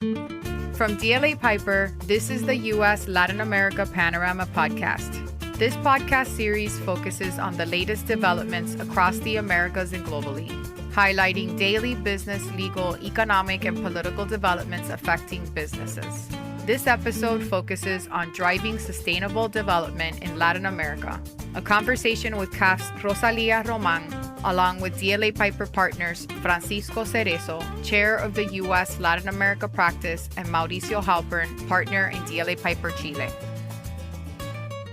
From DLA Piper, this is the U.S. Latin America Panorama podcast. This podcast series focuses on the latest developments across the Americas and globally, highlighting daily business, legal, economic, and political developments affecting businesses. This episode focuses on driving sustainable development in Latin America, a conversation with CAF's Rosalía Román, along with DLA Piper partners Francisco Cerezo, chair of the U.S. Latin America practice, and Mauricio Halpern, partner in DLA Piper Chile.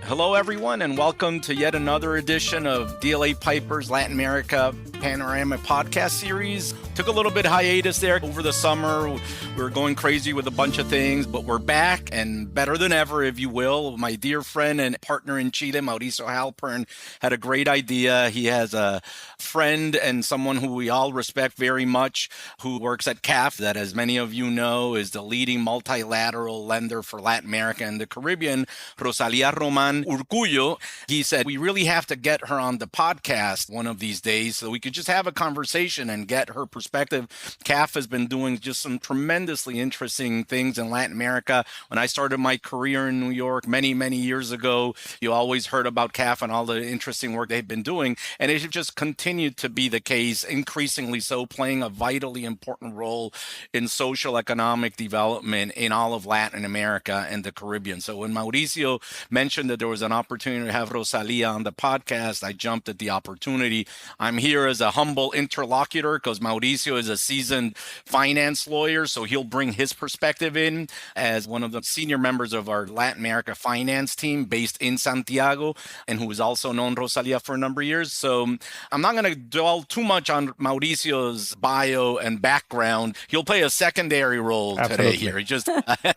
Hello, everyone, and welcome to yet another edition of DLA Piper's Latin America Panorama podcast series. Took a little bit hiatus there over the summer. We were going crazy with a bunch of things, but we're back and better than ever, if you will. My dear friend and partner in Chile, Mauricio Halpern, had a great idea. He has a friend and someone who we all respect very much who works at CAF that, as many of you know, is the leading multilateral lender for Latin America and the Caribbean, Rosalía Román Urcullo. He said, we really have to get her on the podcast one of these days so we could just have a conversation and get her perspective. CAF has been doing just some tremendously interesting things in Latin America. When I started my career in New York many, many years ago, you always heard about CAF and all the interesting work they've been doing. And it has just continued to be the case, increasingly so, playing a vitally important role in social economic development in all of Latin America and the Caribbean. So when Mauricio mentioned that there was an opportunity to have Rosalía on the podcast, I jumped at the opportunity. I'm here as a humble interlocutor because Mauricio is a seasoned finance lawyer, so he'll bring his perspective in as one of the senior members of our Latin America finance team based in Santiago, and who has also known Rosalía for a number of years. So I'm not going to dwell too much on Mauricio's bio and background. He'll play a secondary role today here. He just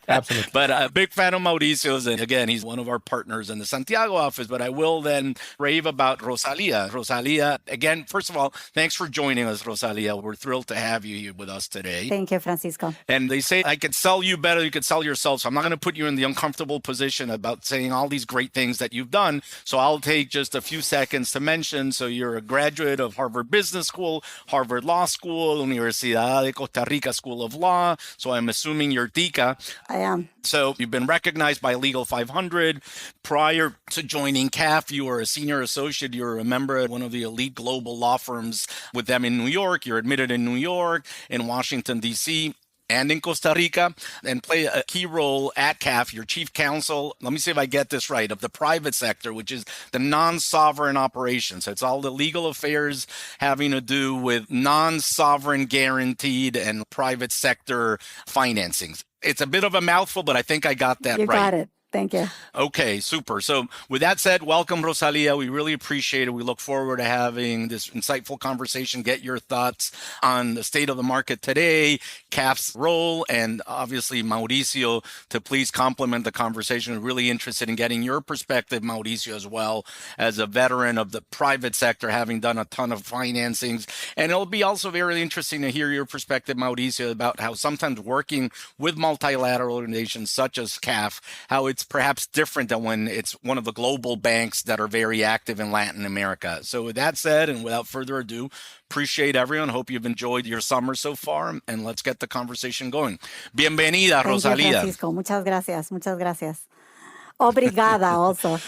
Absolutely. But a big fan of Mauricio's, and again, he's one of our partners in the Santiago office. But I will then rave about Rosalía. Rosalía, again, first of all, thanks for joining us, Rosalía. We're thrilled to have you here with us today. Thank you, Francisco. And they say I could sell you better, you could sell yourself. So I'm not going to put you in the uncomfortable position about saying all these great things that you've done. So I'll take just a few seconds to mention. So you're a graduate of Harvard Business School, Harvard Law School, Universidad de Costa Rica School of Law. So I'm assuming you're TICA. I am. So you've been recognized by Legal 500. Prior to joining CAF, you were a senior associate. You were a member of one of the elite global law firms with them in New York. You're admitted in New York, in Washington, D.C., and in Costa Rica, and play a key role at CAF. Your chief counsel, let me see if I get this right, of the private sector, which is the non-sovereign operations. So it's all the legal affairs having to do with non-sovereign guaranteed and private sector financings. It's a bit of a mouthful, but I think I got that right. You got it. Thank you. Okay, super. So with that said, welcome, Rosalía. We really appreciate it. We look forward to having this insightful conversation, get your thoughts on the state of the market today, CAF's role, and obviously Mauricio to please complement the conversation. We're really interested in getting your perspective, Mauricio, as well as a veteran of the private sector, having done a ton of financings. And it'll be also very interesting to hear your perspective, Mauricio, about how sometimes working with multilateral organizations such as CAF, how it's perhaps different than when it's one of the global banks that are very active in Latin America. So with that said, and without further ado, appreciate everyone. Hope you've enjoyed your summer so far, and let's get the conversation going. Bienvenida, Rosalía. Thank you, Francisco. Muchas gracias. Muchas gracias. Obrigada also.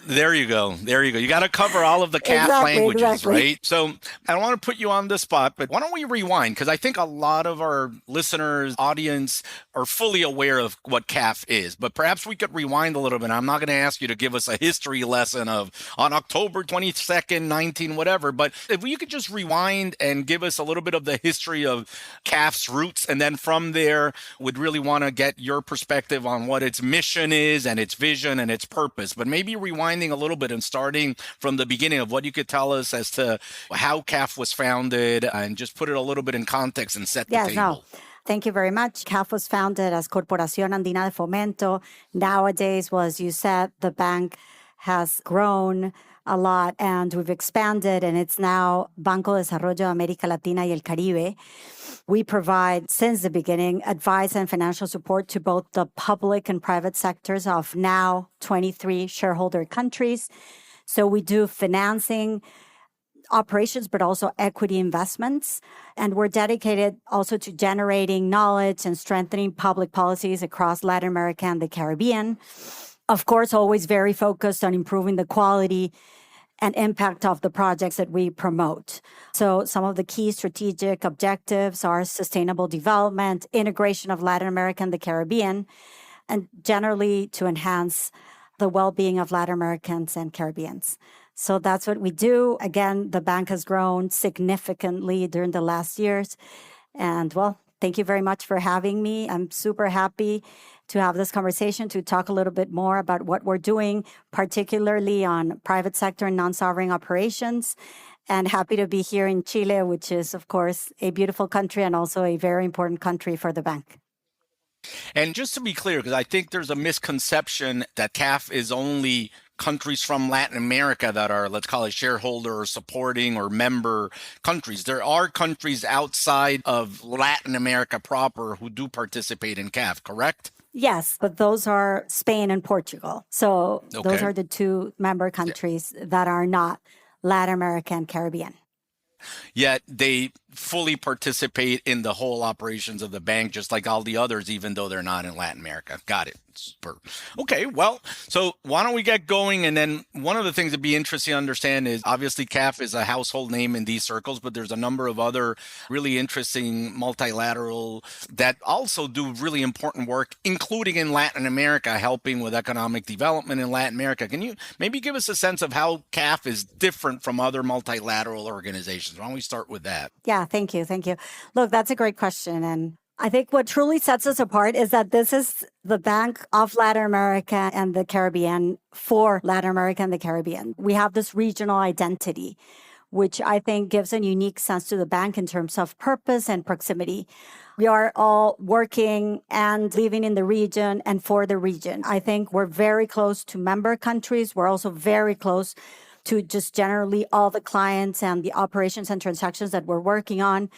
There you go. There you go. You got to cover all of the CAF languages, right? So I don't want to put you on the spot, but why don't we rewind? Because I think a lot of our listeners, audience are fully aware of what CAF is, but perhaps we could rewind a little bit. I'm not going to ask you to give us a history lesson of on October 22nd, 19, whatever, but if you could just rewind and give us a little bit of the history of CAF's roots, and then from there, would really want to get your perspective on what its mission is and its vision and its purpose. But maybe rewinding a little bit and starting from the beginning of what you could tell us as to how CAF was founded and just put it a little bit in context and set the table. No. Thank you very much. CAF was founded as Corporación Andina de Fomento. Nowadays, as you said, the bank has grown a lot and we've expanded, and it's now Banco de Desarrollo de América Latina y el Caribe. We provide, since the beginning, advice and financial support to both the public and private sectors of now 23 shareholder countries. So we do financing operations, but also equity investments. And we're dedicated also to generating knowledge and strengthening public policies across Latin America and the Caribbean. Of course, always very focused on improving the quality and impact of the projects that we promote. So some of the key strategic objectives are sustainable development, integration of Latin America and the Caribbean, and generally to enhance the well-being of Latin Americans and Caribbeans. So that's what we do. Again, the bank has grown significantly during the last years. And well, thank you very much for having me. I'm super happy to have this conversation, to talk a little bit more about what we're doing, particularly on private sector and non-sovereign operations. And happy to be here in Chile, which is, of course, a beautiful country and also a very important country for the bank. And just to be clear, because I think there's a misconception that CAF is only countries from Latin America that are, let's call it shareholder or supporting or member countries. There are countries outside of Latin America proper who do participate in CAF, correct? Yes, but those are Spain and Portugal. So those are the two member countries that are not Latin America and Caribbean. Yet they fully participate in the whole operations of the bank, just like all the others, even though they're not in Latin America. Got it. Super. Okay, well, so why don't we get going? And then one of the things that'd be interesting to understand is obviously CAF is a household name in these circles, but there's a number of other really interesting multilateral that also do really important work, including in Latin America, helping with economic development in Latin America. Can you maybe give us a sense of how CAF is different from other multilateral organizations? Why don't we start with that? Yeah, thank you. Thank you. Look, that's a great question. And I think what truly sets us apart is that this is the Bank of Latin America and the Caribbean for Latin America and the Caribbean. We have this regional identity, which I think gives a unique sense to the bank in terms of purpose and proximity. We are all working and living in the region and for the region. I think we're very close to member countries. We're also very close to just generally all the clients and the operations and transactions that we're working on.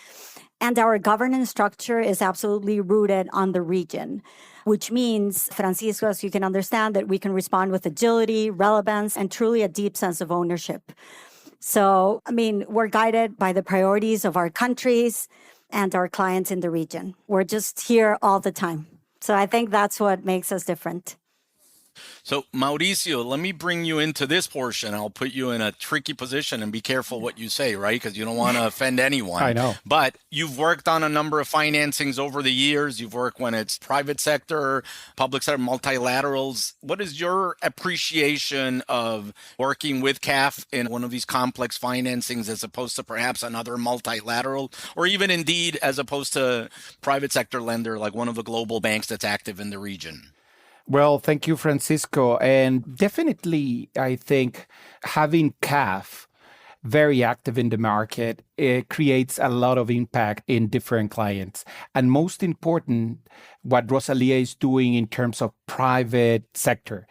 And our governance structure is absolutely rooted on the region, which means, Francisco, as you can understand, that we can respond with agility, relevance, and truly a deep sense of ownership. So, we're guided by the priorities of our countries and our clients in the region. We're just here all the time. So I think that's what makes us different. So, Mauricio, let me bring you into this portion. I'll put you in a tricky position and be careful what you say, right? Because you don't want to offend anyone. I know. But you've worked on a number of financings over the years. You've worked when it's private sector, public sector, multilaterals. What is your appreciation of working with CAF in one of these complex financings as opposed to perhaps another multilateral, or even indeed as opposed to private sector lender like one of the global banks that's active in the region? Well, thank you, Francisco. And definitely, I think having CAF very active in the market, it creates a lot of impact in different clients. And most important, what Rosalía is doing in terms of private sector.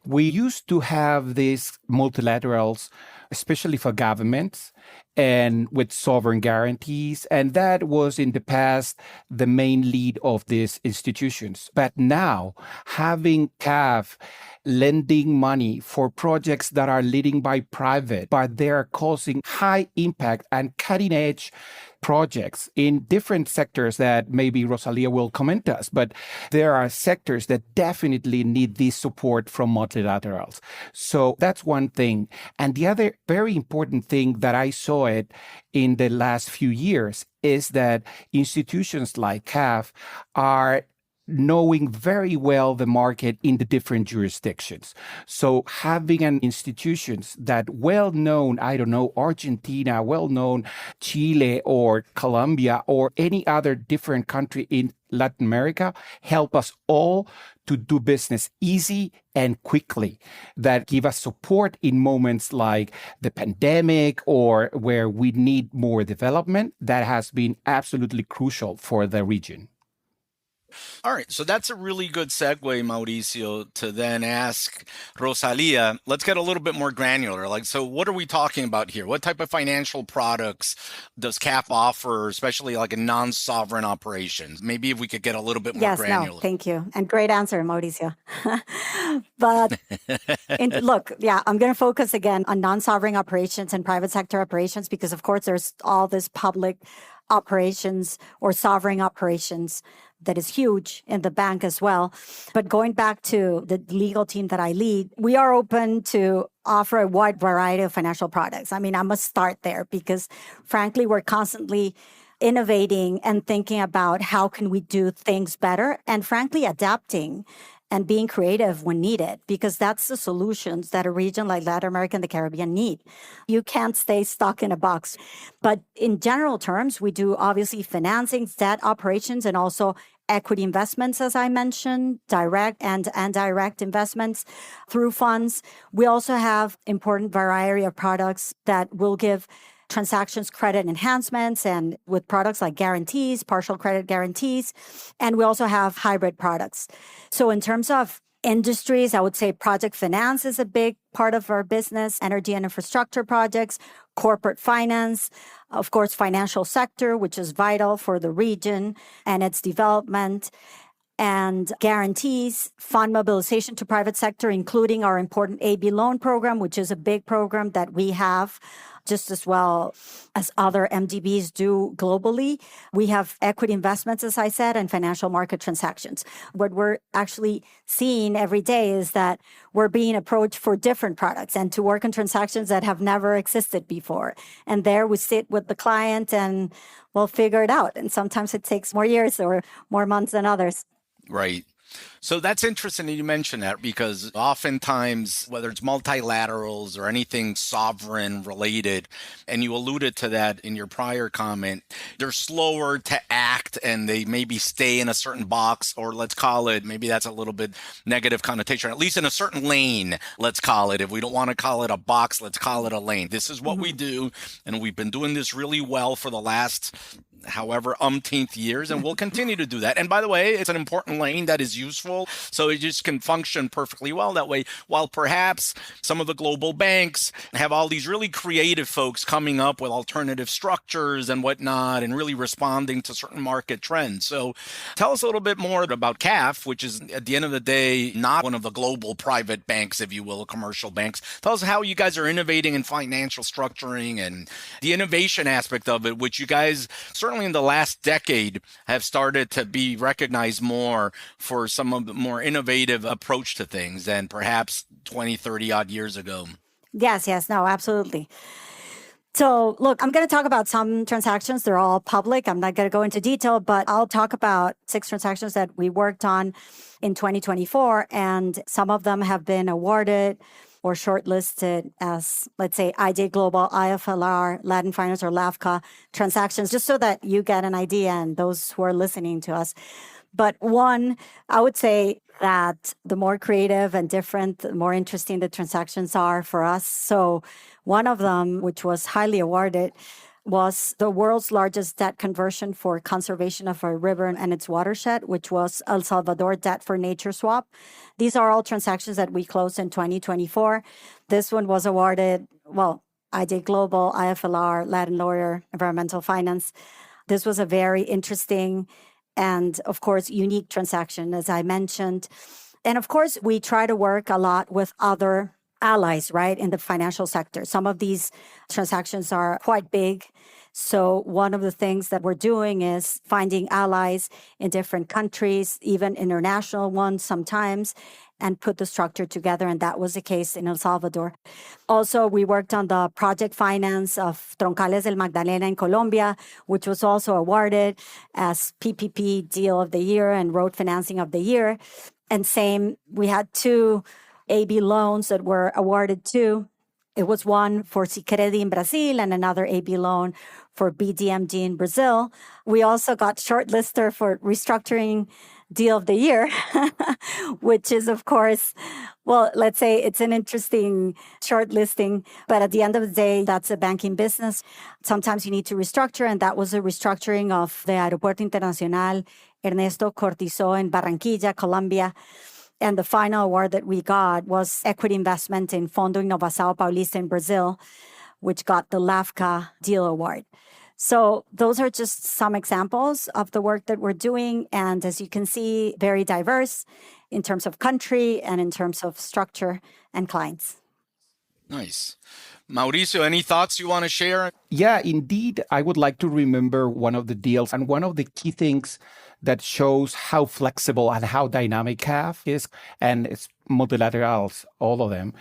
We used to have these multilaterals, especially for governments and with sovereign guarantees. And that was in the past the main lead of these institutions. But now having CAF lending money for projects that are leading by private, but they are causing high impact and cutting edge projects in different sectors that maybe Rosalía will comment us, but there are sectors that definitely need this support from multilaterals. So that's one thing. And the other very important thing that I saw it in the last few years is that institutions like CAF are knowing very well the market in the different jurisdictions. So having an institutions that well-known, Argentina, well-known Chile or Colombia or any other different country in Latin America, help us all to do business easy and quickly, that give us support in moments like the pandemic or where we need more development. That has been absolutely crucial for the region. All right, so that's a really good segue, Mauricio, to then ask Rosalia. Let's get a little bit more granular. Like, so what are we talking about here? What type of financial products does CAF offer, especially like in non-sovereign operations? Maybe if we could get a little bit more Yes, granular. no, thank you. And great answer, Mauricio. But look, yeah, I'm going to focus again on non-sovereign operations and private sector operations because, of course, there's all this public operations or sovereign operations that is huge in the bank as well. But going back to the legal team that I lead, we are open to offer a wide variety of financial products. I mean, I must start there because frankly, we're constantly innovating and thinking about how can we do things better and frankly, adapting and being creative when needed, because that's the solutions that a region like Latin America and the Caribbean need. You can't stay stuck in a box. But in general terms, we do obviously financing, debt operations, and also equity investments, as I mentioned, direct and indirect investments through funds. We also have important variety of products that will give transactions credit enhancements and with products like guarantees, partial credit guarantees. And we also have hybrid products. So in terms of industries, I would say project finance is a big part of our business, energy and infrastructure projects, corporate finance, of course, financial sector, which is vital for the region and its development, and guarantees, fund mobilization to private sector, including our important AB loan program, which is a big program that we have just as well as other MDBs do globally. We have equity investments, as I said, and financial market transactions. What we're actually seeing every day is that we're being approached for different products and to work on transactions that have never existed before. And there we sit with the client and we'll figure it out. And sometimes it takes more years or more months than others. Right. So that's interesting that you mentioned that because oftentimes, whether it's multilaterals or anything sovereign related, and you alluded to that in your prior comment, they're slower to act and they maybe stay in a certain box, or let's call it, maybe that's a little bit negative connotation, at least in a certain lane, let's call it. If we don't want to call it a box, let's call it a lane. This is what we do. And we've been doing this really well for the last however umpteenth years, and we'll continue to do that. And by the way, it's an important lane that is useful, so it just can function perfectly well that way, while perhaps some of the global banks have all these really creative folks coming up with alternative structures and whatnot and really responding to certain market trends. So tell us a little bit more about CAF, which is at the end of the day not one of the global private banks, if you will, commercial banks. Tell us how you guys are innovating in financial structuring and the innovation aspect of it, which you guys certainly in the last decade have started to be recognized more for some of the more innovative approach to things than perhaps 20, 30 odd years ago. Yes, no, absolutely. So look, I'm going to talk about some transactions. They're all public. I'm not going to go into detail, but I'll talk about 6 transactions that we worked on in 2024. And some of them have been awarded or shortlisted as, let's say, IJ Global, IFLR, Latin Finance, or LAFCA transactions, just so that you get an idea and those who are listening to us. But one, I would say that the more creative and different, the more interesting the transactions are for us. So one of them, which was highly awarded, was the world's largest debt conversion for conservation of a river and its watershed, which was El Salvador Debt for Nature Swap. These are all transactions that we closed in 2024. This one was awarded, IJ Global, IFLR, Latin Lawyer, Environmental Finance. This was a very interesting and, of course, unique transaction, as I mentioned. And, of course, we try to work a lot with other allies, right, in the financial sector. Some of these transactions are quite big. So one of the things that we're doing is finding allies in different countries, even international ones sometimes, and put the structure together. And that was the case in El Salvador. Also, we worked on the project finance of Troncales del Magdalena in Colombia, which was also awarded as PPP Deal of the Year and Road Financing of the Year. And same, we had 2 AB loans that were awarded too It was one for Sicredi in Brazil and another AB loan for BDMD in Brazil. We also got shortlisted for restructuring deal of the year, which is, of course, well, let's say it's an interesting shortlisting, but at the end of the day, that's a banking business. Sometimes you need to restructure, and that was a restructuring of the Aeropuerto Internacional Ernesto Cortizó in Barranquilla, Colombia. And the final award that we got was equity investment in Fondo Inovação Paulista in Brazil, which got the LAFCA Deal Award. So those are just some examples of the work that we're doing. And as you can see, very diverse in terms of country and in terms of structure and clients. Nice. Mauricio, any thoughts you want to share? Yeah, indeed. I would like to remember one of the deals and one of the key things that shows how flexible and how dynamic CAF is, and it's multilaterals, all of them.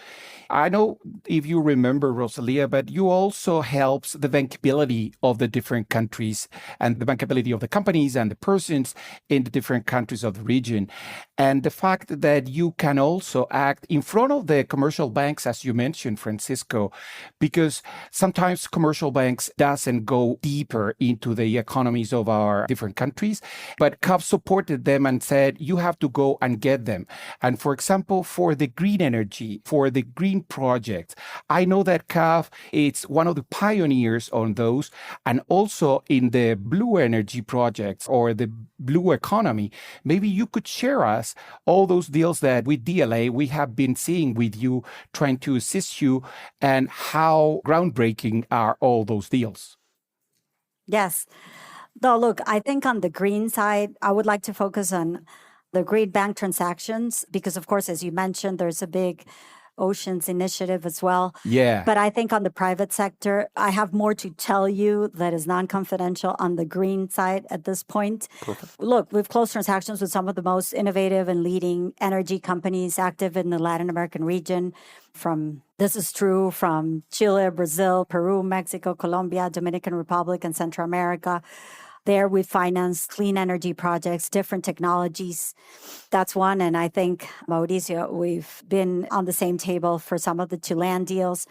I know if you remember, Rosalía, but you also helps the bankability of the different countries and the bankability of the companies and the persons in the different countries of the region. And the fact that you can also act in front of the commercial banks, as you mentioned, Francisco, because sometimes commercial banks doesn't go deeper into the economies of our different countries, but CAF supported them and said, you have to go and get them. And for example, for the green energy, for the green projects, I know that CAF is one of the pioneers on those, and also in the blue energy projects or the blue economy. Maybe you could share us all those deals that with DLA we have been seeing with you, trying to assist you, and how groundbreaking are all those deals? Yes. Though, look, I think on the green side, I would like to focus on the green bank transactions because, of course, as you mentioned, there's a big Oceans initiative as well. Yeah. But I think on the private sector, I have more to tell you that is non-confidential on the green side at this point. Perfect. Look, we've closed transactions with some of the most innovative and leading energy companies active in the Latin American region. This is true from Chile, Brazil, Peru, Mexico, Colombia, Dominican Republic, and Central America. There we finance clean energy projects, different technologies. That's one. And I think, Mauricio, we've been on the same table for some of the Chilean deals.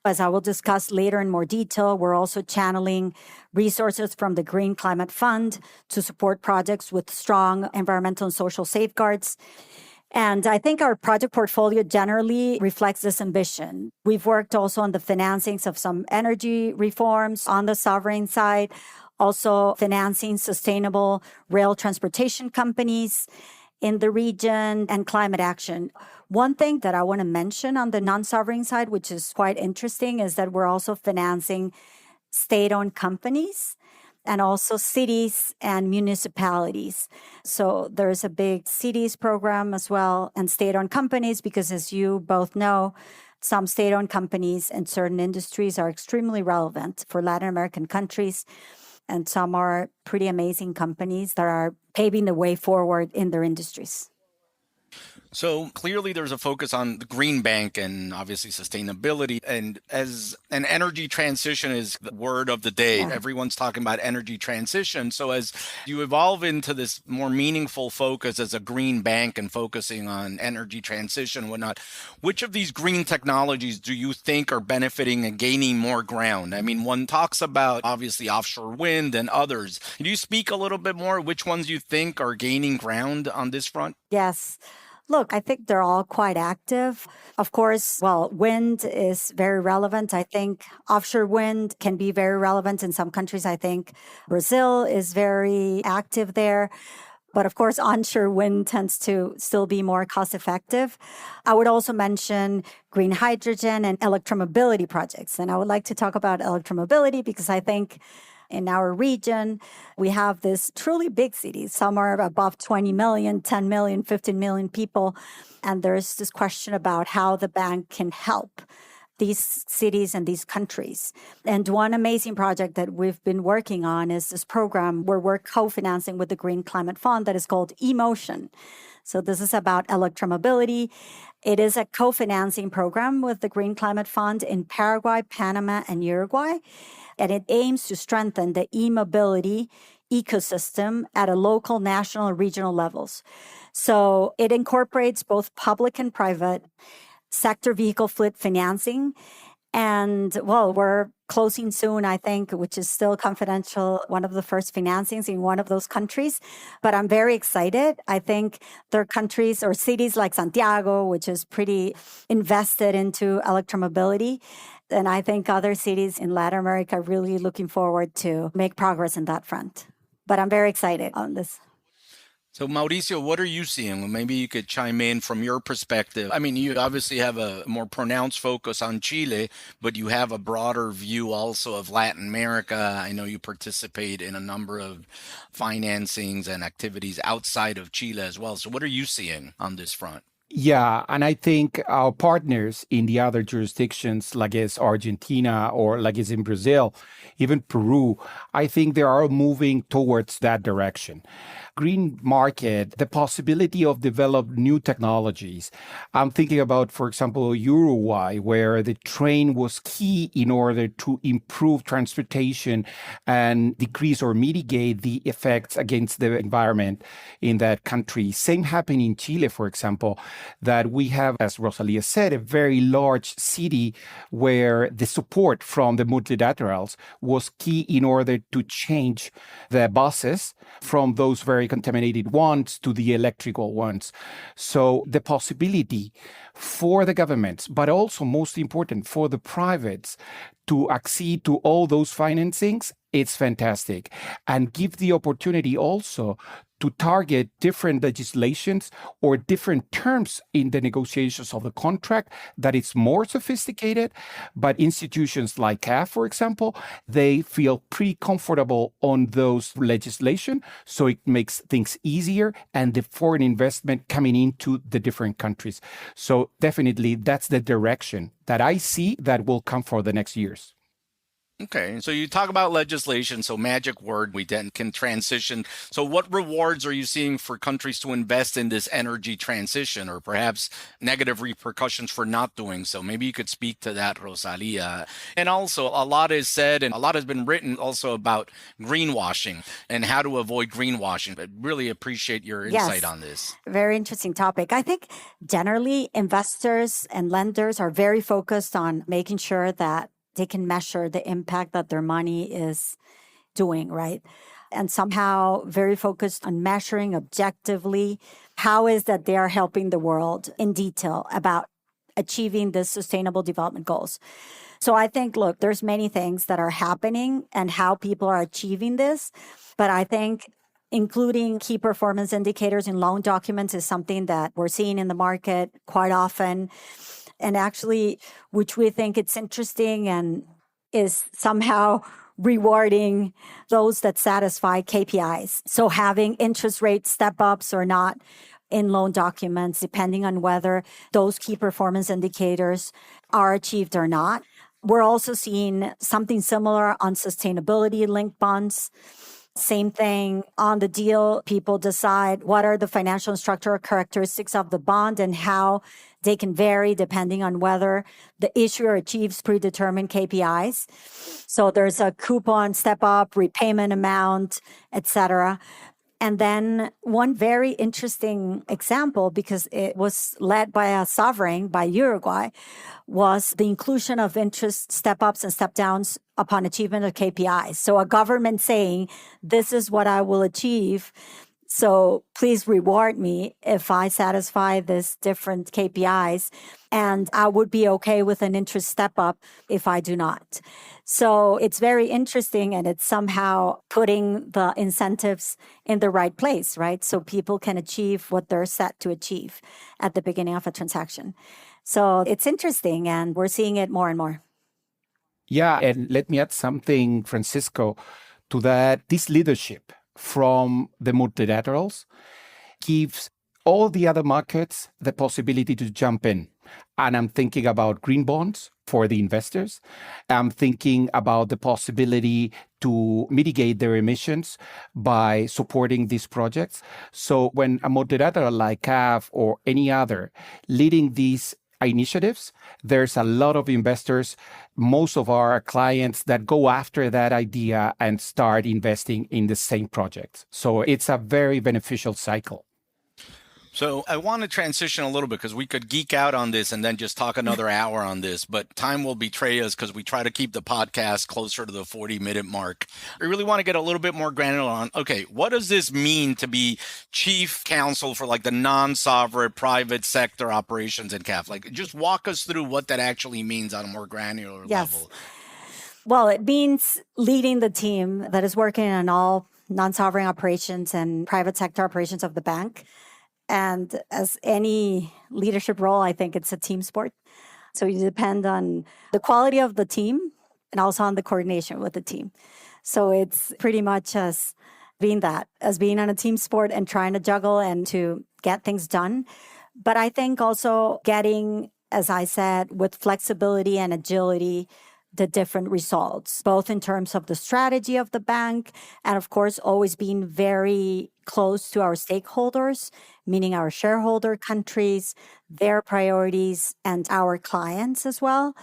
As I will discuss later in more detail, we're also channeling resources from the Green Climate Fund to support projects with strong environmental and social safeguards. And I think our project portfolio generally reflects this ambition. We've worked also on the financings of some energy reforms on the sovereign side, also financing sustainable rail transportation companies in the region and climate action. One thing that I want to mention on the non-sovereign side, which is quite interesting, is that we're also financing state-owned companies and also cities and municipalities. So there's a big cities program as well and state-owned companies because, as you both know, some state-owned companies and certain industries are extremely relevant for Latin American countries. And some are pretty amazing companies that are paving the way forward in their industries. So clearly there's a focus on the green bank and obviously sustainability. And as an energy transition is the word of the day, everyone's talking about energy transition. So as you evolve into this more meaningful focus as a green bank and focusing on energy transition and whatnot, which of these green technologies do you think are benefiting and gaining more ground? I mean, one talks about obviously offshore wind and others. Can you speak a little bit more which ones you think are gaining ground on this front? Yes. Look, I think they're all quite active. Of course, well, wind is very relevant. I think offshore wind can be very relevant in some countries. I think Brazil is very active there. But of course, onshore wind tends to still be more cost effective. I would also mention green hydrogen and electromobility projects. And I would like to talk about electromobility because I think in our region, we have this truly big cities. Some are above 20 million, 10 million, 15 million people. And there's this question about how the bank can help these cities and these countries. And one amazing project that we've been working on is this program where we're co-financing with the Green Climate Fund that is called eMotion. So this is about electromobility. It is a co-financing program with the Green Climate Fund in Paraguay, Panama, and Uruguay. And it aims to strengthen the e-mobility ecosystem at a local, national, and regional levels. So it incorporates both public and private sector vehicle fleet financing. And well, we're closing soon, I think, which is still confidential, one of the first financings in one of those countries. But I'm very excited. I think there are countries or cities like Santiago, which is pretty invested into electromobility. And I think other cities in Latin America are really looking forward to make progress in that front. But I'm very excited on this. So, Mauricio, what are you seeing? Well, maybe you could chime in from your perspective. I mean, you obviously have a more pronounced focus on Chile, but you have a broader view also of Latin America. I know you participate in a number of financings and activities outside of Chile as well. So, what are you seeing on this front? Yeah, and I think our partners in the other jurisdictions, like is Argentina or like is in Brazil, even Peru, I think they are moving towards that direction. Green market, the possibility of develop new technologies. I'm thinking about, for example, Uruguay, where the train was key in order to improve transportation and decrease or mitigate the effects against the environment in that country. Same happened in Chile, for example, that we have, as Rosalía said, a very large city where the support from the multilaterals was key in order to change the buses from those very contaminated ones to the electrical ones. So the possibility for the governments, but also most important for the privates, to accede to all those financings, it's fantastic. And give the opportunity also to target different legislations or different terms in the negotiations of the contract that it's more sophisticated, but institutions like CAF, for example, they feel pretty comfortable on those legislation, so it makes things easier and the foreign investment coming into the different countries. So definitely that's the direction that I see that will come for the next years. Okay, so you talk about legislation, so magic word, we then can transition. So what rewards are you seeing for countries to invest in this energy transition, or perhaps negative repercussions for not doing so? Maybe you could speak to that, Rosalía. And also, a lot is said and a lot has been written also about greenwashing and how to avoid greenwashing. But really appreciate your insight on this. Very interesting topic. I think generally investors and lenders are very focused on making sure that they can measure the impact that their money is doing, right? And somehow very focused on measuring objectively how is that they are helping the world in detail about achieving the sustainable development goals. So I think, look, there's many things that are happening and how people are achieving this. But I think including key performance indicators in loan documents is something that we're seeing in the market quite often. And actually, which we think it's interesting and is somehow rewarding those that satisfy KPIs. So having interest rate step-ups or not in loan documents, depending on whether those key performance indicators are achieved or not. We're also seeing something similar on sustainability-linked bonds. Same thing on the deal. People decide what are the financial and structural characteristics of the bond and how they can vary depending on whether the issuer achieves predetermined KPIs. So there's a coupon step up, repayment amount, etc. And then one very interesting example, because it was led by a sovereign, by Uruguay, was the inclusion of interest step-ups and step-downs upon achievement of KPIs. So a government saying, this is what I will achieve, so please reward me if I satisfy this different KPIs, and I would be okay with an interest step-up if I do not. So it's very interesting, and it's somehow putting the incentives in the right place, right? So people can achieve what they're set to achieve at the beginning of a transaction. So it's interesting, and we're seeing it more and more. Yeah, and let me add something, Francisco, to that. This leadership from the multilaterals gives all the other markets the possibility to jump in. And I'm thinking about green bonds for the investors. I'm thinking about the possibility to mitigate their emissions by supporting these projects. So when a multilateral like CAF or any other leading these initiatives, there's a lot of investors, most of our clients that go after that idea and start investing in the same projects. So it's a very beneficial cycle. So I want to transition a little bit because we could geek out on this and then just talk another hour on this, but time will betray us because we try to keep the podcast closer to the 40-minute mark. I really want to get a little bit more granular on, okay, what does this mean to be chief counsel for like the non-sovereign private sector operations in CAF? Like, just walk us through what that actually means on a more granular level. Well, it means leading the team that is working on all non-sovereign operations and private sector operations of the bank. And as any leadership role, I think it's a team sport. So you depend on the quality of the team and also on the coordination with the team. So it's pretty much as being on a team sport and trying to juggle and to get things done. But I think also getting, as I said, with flexibility and agility, the different results, both in terms of the strategy of the bank and, of course, always being very close to our stakeholders, meaning our shareholder countries, their priorities, and our clients as well.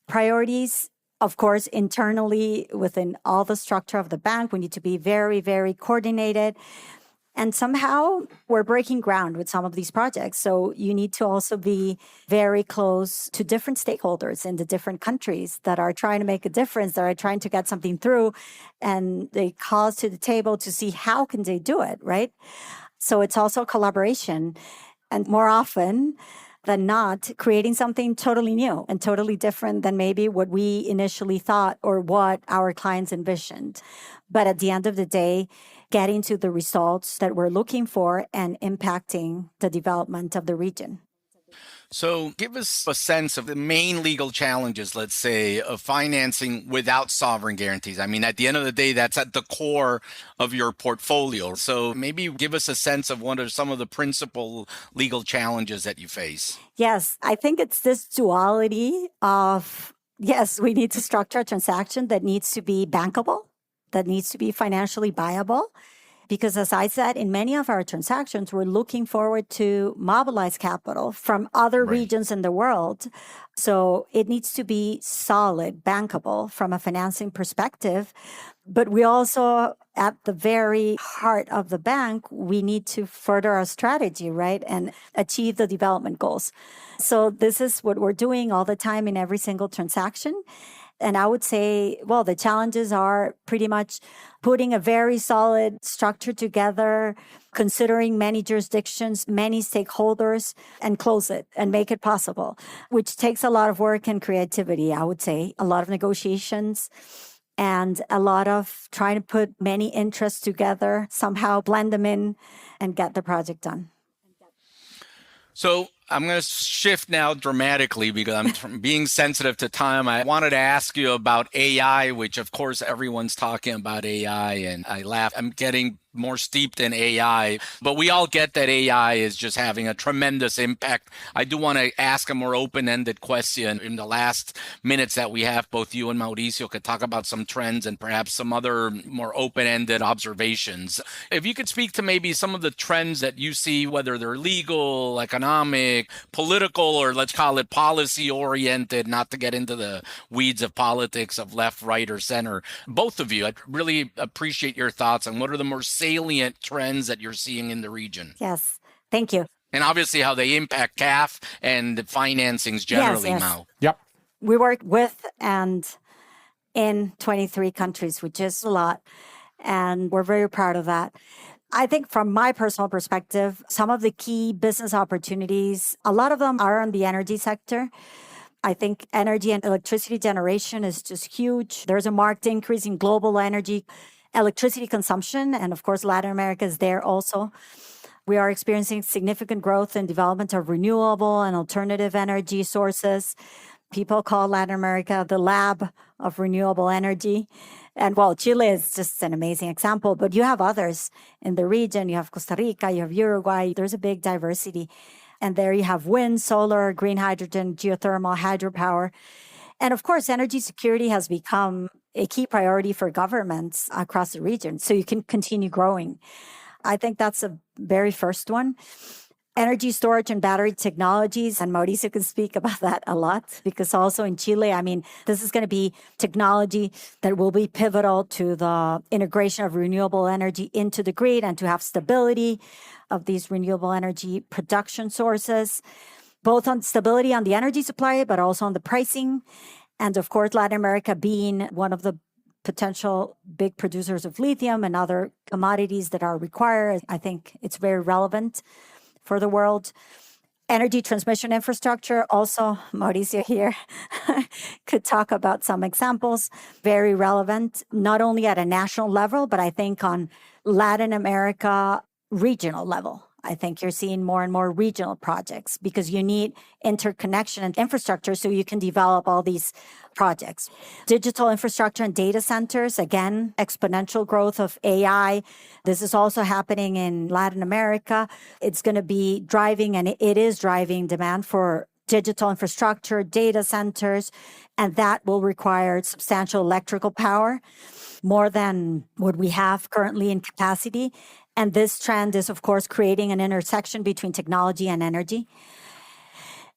Priorities, of course, internally within all the structure of the bank, we need to be very, very coordinated. And somehow we're breaking ground with some of these projects. So you need to also be very close to different stakeholders in the different countries that are trying to make a difference, that are trying to get something through. And they call us to the table to see how can they do it, right? So it's also collaboration. And more often than not, creating something totally new and totally different than maybe what we initially thought or what our clients envisioned. But at the end of the day, getting to the results that we're looking for and impacting the development of the region. So give us a sense of the main legal challenges, let's say, of financing without sovereign guarantees. I mean, at the end of the day, that's at the core of your portfolio. So maybe give us a sense of what are some of the principal legal challenges that you face. Yes, I think it's this duality of, yes, we need to structure a transaction that needs to be bankable, that needs to be financially viable. Because as I said, in many of our transactions, we're looking forward to mobilize capital from other regions in the world. So it needs to be solid, bankable from a financing perspective. But we also, at the very heart of the bank, we need to further our strategy, right? And achieve the development goals. So this is what we're doing all the time in every single transaction. And I would say, well, the challenges are pretty much putting a very solid structure together, considering many jurisdictions, many stakeholders, and close it and make it possible, which takes a lot of work and creativity, I would say, a lot of negotiations and a lot of trying to put many interests together, somehow blend them in and get the project done. So I'm going to shift now dramatically because I'm being sensitive to time. I wanted to ask you about AI, which of course everyone's talking about AI, and I laugh. I'm getting more steeped in AI, but we all get that AI is just having a tremendous impact. I do want to ask a more open-ended question. In the last minutes that we have, both you and Mauricio could talk about some trends and perhaps some other more open-ended observations. If you could speak to maybe some of the trends that you see, whether they're legal, economic, political, or let's call it policy-oriented, not to get into the weeds of politics of left, right, or center. Both of you, I'd really appreciate your thoughts on what are the more salient trends that you're seeing in the region. Yes, thank you. And obviously how they impact CAF and the financings generally, yes. Mau. Yep. We work with and in 23 countries, which is a lot. And we're very proud of that. I think from my personal perspective, some of the key business opportunities, a lot of them are in the energy sector. I think energy and electricity generation is just huge. There's a marked increase in global electricity consumption. And of course, Latin America is there also. We are experiencing significant growth and development of renewable and alternative energy sources. People call Latin America the lab of renewable energy. And well, Chile is just an amazing example, but you have others in the region. You have Costa Rica, you have Uruguay. There's a big diversity. And there you have wind, solar, green hydrogen, geothermal, hydropower. And of course, energy security has become a key priority for governments across the region, so you can continue growing. I think that's a very first one. energy storage and battery technologies. And Mauricio can speak about that a lot because also in Chile, I mean, this is going to be technology that will be pivotal to the integration of renewable energy into the grid and to have stability of these renewable energy production sources, both on stability on the energy supply, but also on the pricing. And of course, Latin America being one of the potential big producers of lithium and other commodities that are required, I think it's very relevant for the world. Energy transmission infrastructure, also Mauricio here could talk about some examples, very relevant, not only at a national level, but I think on Latin America regional level. I think you're seeing more and more regional projects because you need interconnection and infrastructure so you can develop all these projects. Digital infrastructure and data centers, again, exponential growth of AI. This is also happening in Latin America. It's going to be driving, and it is driving demand for digital infrastructure, data centers, and that will require substantial electrical power, more than what we have currently in capacity. And this trend is, of course, creating an intersection between technology and energy.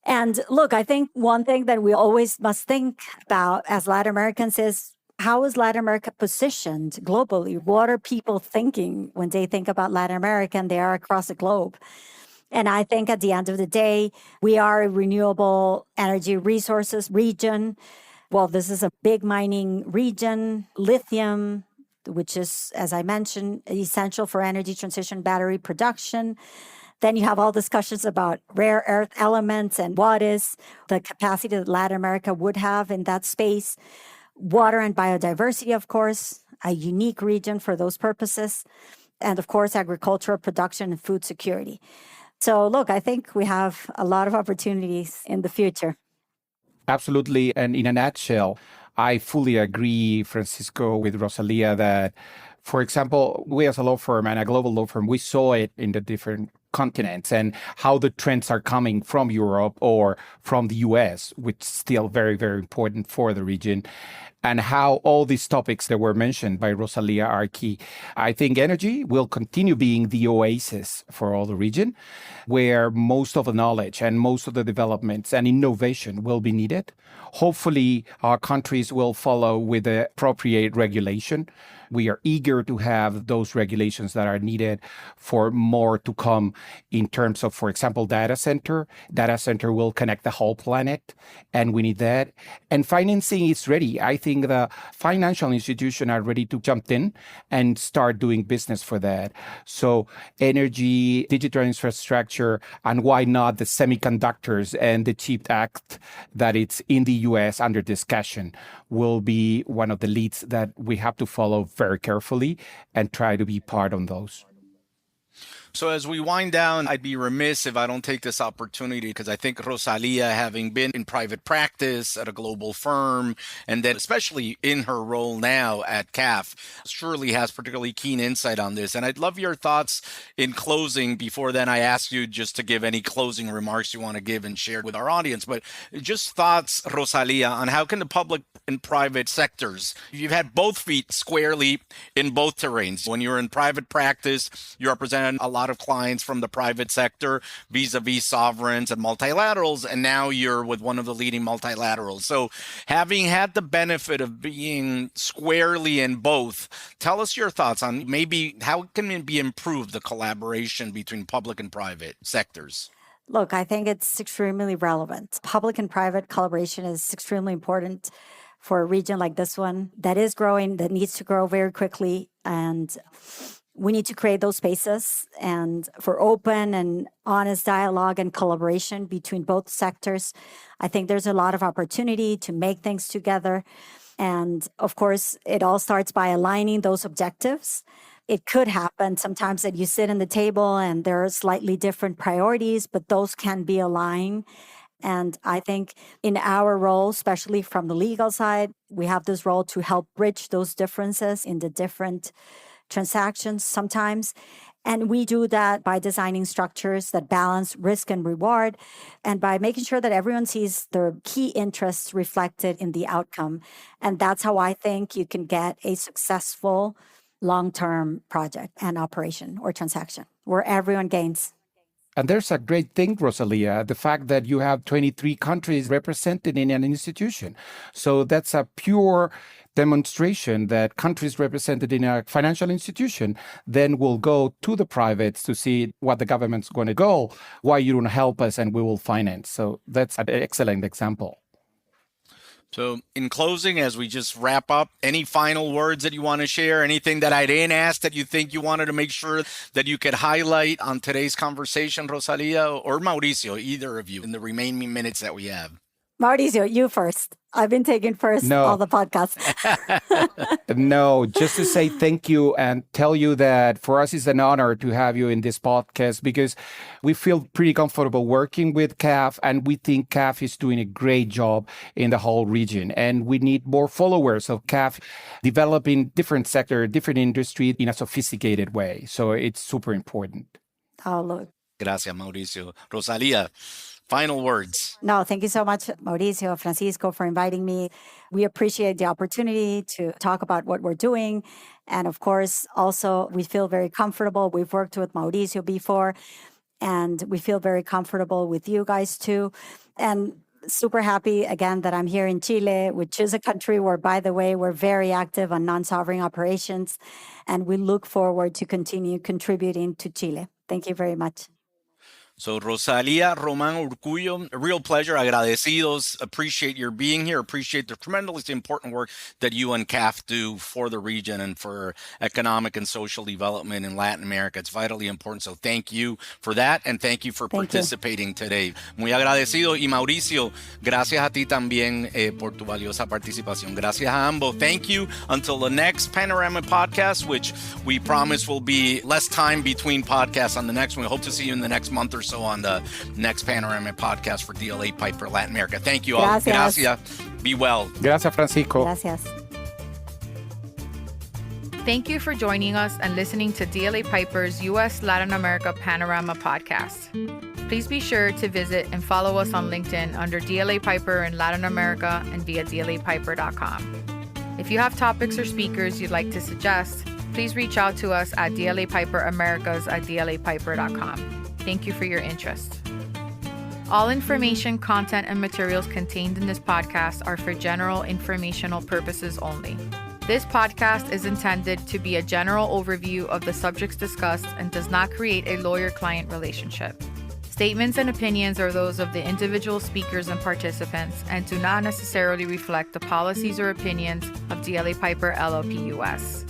And look, I think one thing that we always must think about as Latin Americans is how is Latin America positioned globally? What are people thinking when they think about Latin America and they are across the globe? And I think at the end of the day, we are a renewable energy resources region. Well, this is a big mining region, lithium, which is, as I mentioned, essential for energy transition, battery production. Then you have all discussions about rare earth elements and what is the capacity that Latin America would have in that space. Water and biodiversity, of course, a unique region for those purposes. And of course, agricultural production and food security. So look, I think we have a lot of opportunities in the future. Absolutely. And in a nutshell, I fully agree, Francisco, with Rosalía that, for example, we as a law firm and a global law firm, we saw it in the different continents and how the trends are coming from Europe or from the US, which is still very, very important for the region, and how all these topics that were mentioned by Rosalía are key. I think energy will continue being the oasis for all the region, where most of the knowledge and most of the developments and innovation will be needed. Hopefully, our countries will follow with the appropriate regulation. We are eager to have those regulations that are needed for more to come in terms of, for example, data center. Data center will connect the whole planet, and we need that. And financing is ready. I think the financial institutions are ready to jump in and start doing business for that. So energy, digital infrastructure, and why not the semiconductors and the CHIPS Act that it's in the US under discussion will be one of the leads that we have to follow very carefully and try to be part on those. So as we wind down, I'd be remiss if I don't take this opportunity because I think Rosalía, having been in private practice at a global firm, and then especially in her role now at CAF, surely has particularly keen insight on this. And I'd love your thoughts in closing. Before then, I ask you just to give any closing remarks you want to give and share with our audience. But just thoughts, Rosalía, on how can the public and private sectors, you've had both feet squarely in both terrains. When you're in private practice, you represent a lot of clients from the private sector vis-a-vis sovereigns and multilaterals, and now you're with one of the leading multilaterals. So having had the benefit of being squarely in both, tell us your thoughts on maybe how can it be improved, the collaboration between public and private sectors? Look, I think it's extremely relevant. Public and private collaboration is extremely important for a region like this one that is growing, that needs to grow very quickly. And we need to create those spaces and for open and honest dialogue and collaboration between both sectors. I think there's a lot of opportunity to make things together. And of course, it all starts by aligning those objectives. It could happen sometimes that you sit in the table and there are slightly different priorities, but those can be aligned. And I think in our role, especially from the legal side, we have this role to help bridge those differences in the different transactions sometimes. And we do that by designing structures that balance risk and reward and by making sure that everyone sees their key interests reflected in the outcome. And that's how I think you can get a successful long-term project and operation or transaction where everyone gains. And there's a great thing, Rosalia, the fact that you have 23 countries represented in an institution. So that's a pure demonstration that countries represented in a financial institution then will go to the privates to see what the government's going to go, why you don't help us, and we will finance. So that's an excellent example. So in closing, as we just wrap up, any final words that you want to share? Anything that I didn't ask that you think you wanted to make sure that you could highlight on today's conversation, Rosalia or Mauricio, either of you, in the remaining minutes that we have? Mauricio, you first. I've been taking first all the podcasts. No, just to say thank you and tell you that for us it's an honor to have you in this podcast because we feel pretty comfortable working with CAF and we think CAF is doing a great job in the whole region. And we need more followers of CAF developing different sector, different industry in a sophisticated way. So it's super important. Oh, look. Gracias, Mauricio. Rosalia, final words. No, thank you so much, Mauricio, Francisco, for inviting me. We appreciate the opportunity to talk about what we're doing. And of course, also, we feel very comfortable. We've worked with Mauricio before, and we feel very comfortable with you guys too. And super happy, again, that I'm here in Chile, which is a country where, by the way, we're very active on non-sovereign operations. And we look forward to continue contributing to Chile. Thank you very much. So Rosalía Román Urcullo, a real pleasure. Agradecidos. Appreciate your being here. Appreciate the tremendously important work that you and CAF do for the region and for economic and social development in Latin America. It's vitally important. So thank you for that and thank you for participating today. Muy agradecido. Y Mauricio, gracias a ti también por tu valiosa participación. Gracias a ambos. Thank you. Until the next Panorama podcast, which we promise will be less time between podcasts on the next one. We hope to see you in the next month or so on the next Panorama podcast for DLA Piper Latin America. Thank you all. Gracias. Be well. Gracias, Francisco. Gracias. Thank you for joining us and listening to DLA Piper's U.S. Latin America Panorama podcast. Please be sure to visit and follow us on LinkedIn under DLA Piper in Latin America and via dlapiper.com. If you have topics or speakers you'd like to suggest, please reach out to us at dlapiper.americas@dlapiper.com. Thank you for your interest. All information, content, and materials contained in this podcast are for general informational purposes only. This podcast is intended to be a general overview of the subjects discussed and does not create a lawyer-client relationship. Statements and opinions are those of the individual speakers and participants and do not necessarily reflect the policies or opinions of DLA Piper LLP US.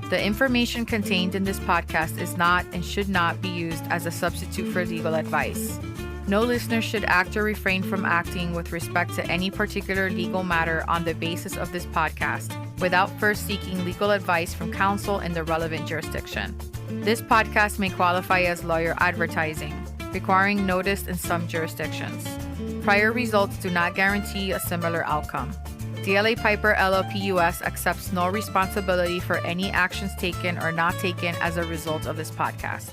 The information contained in this podcast is not and should not be used as a substitute for legal advice. No listener should act or refrain from acting with respect to any particular legal matter on the basis of this podcast without first seeking legal advice from counsel in the relevant jurisdiction. This podcast may qualify as lawyer advertising, requiring notice in some jurisdictions. Prior results do not guarantee a similar outcome. DLA Piper LLP US accepts no responsibility for any actions taken or not taken as a result of this podcast.